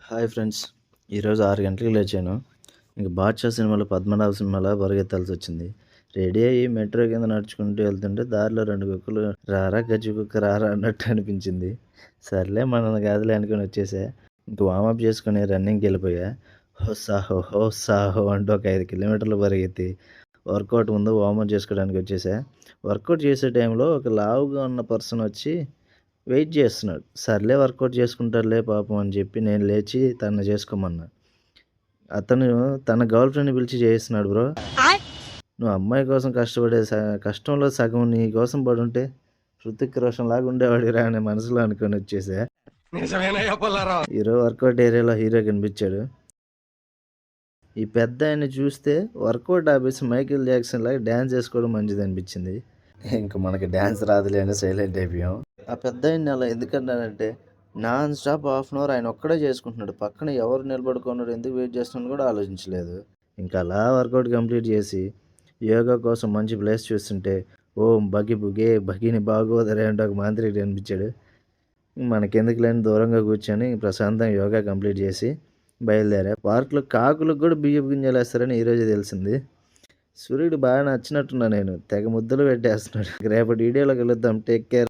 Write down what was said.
Hi friends, ఈరోజు 6 గంటలకు లేచాను. ఇంక బాద్షా సినిమాలో పద్మనాభ సినిమాలో పరిగెత్తాల్సి వచ్చింది. రెడీ అయ్యి మెట్రో కింద నడుచుకుంటూ వెళ్తుంటే దారిలో 2 కుక్కలు రారా గజ్జి కుక్క రారా అన్నట్టు అనిపించింది. సర్లే మనల్ని కాదులే అనుకుని వచ్చేసా. ఇంక వామప్ చేసుకుని రన్నింగ్కి వెళ్ళిపోయా. హోసాహో హోసాహో అంటూ ఒక 5 కిలోమీటర్లు పరిగెత్తి వర్కౌట్ ముందు వామప్ చేసుకోవడానికి వచ్చేసా. వర్కౌట్ చేసే టైంలో ఒక లావుగా ఉన్న పర్సన్ వచ్చి వెయిట్ చేస్తున్నాడు. సర్లే వర్కౌట్ చేసుకుంటారులే పాపం అని చెప్పి నేను లేచి తనని చేసుకోమన్నా. అతను తన గర్ల్ ఫ్రెండ్ని పిలిచి చేయిస్తున్నాడు. బ్రో, నువ్వు అమ్మాయి కోసం కష్టపడే కష్టంలో సగం నీ కోసం పడుంటే హృతిక్ రోషన్ లాగా ఉండేవాడిరా అనే మనసులో అనుకొని వచ్చేసా. హీరో వర్కౌట్ ఏరియాలో హీరో కనిపించాడు. ఈ పెద్ద ఆయన్ని చూస్తే వర్కౌట్ ఆపేసి మైకేల్ జాక్సన్ లాగా డ్యాన్స్ చేసుకోవడం మంచిది అనిపించింది. ఇంకా మనకి డ్యాన్స్ రాదులే అని సైలెంట్ అయిపోయాం. ఆ పెద్ద ఆయన్ని అలా ఎందుకన్నానంటే non stop half an hour ఆయన ఒక్కడే చేసుకుంటున్నాడు. పక్కన ఎవరు నిలబడుకున్నాడు, ఎందుకు వెయిట్ చేస్తున్నాడు కూడా ఆలోచించలేదు. ఇంకా అలా వర్కౌట్ కంప్లీట్ చేసి యోగా కోసం మంచి ప్లేస్ చూస్తుంటే ఓం బగి బుగే బగిని బాగోదరే అంటే ఒక మాంత్రికుడు అనిపించాడు. మనకెందుకు లేని దూరంగా కూర్చొని ప్రశాంతంగా యోగా కంప్లీట్ చేసి బయలుదేరా. పార్క్లో కాకులకు కూడా బియ్యపు గింజలు వేస్తారని ఈరోజు తెలిసింది. సూర్యుడు బాగా నచ్చినట్టున్నా, నేను తెగ ముద్దలు పెట్టేస్తున్నాడు. రేపటి వీడియోలోకి వెళుద్దాం. Take care.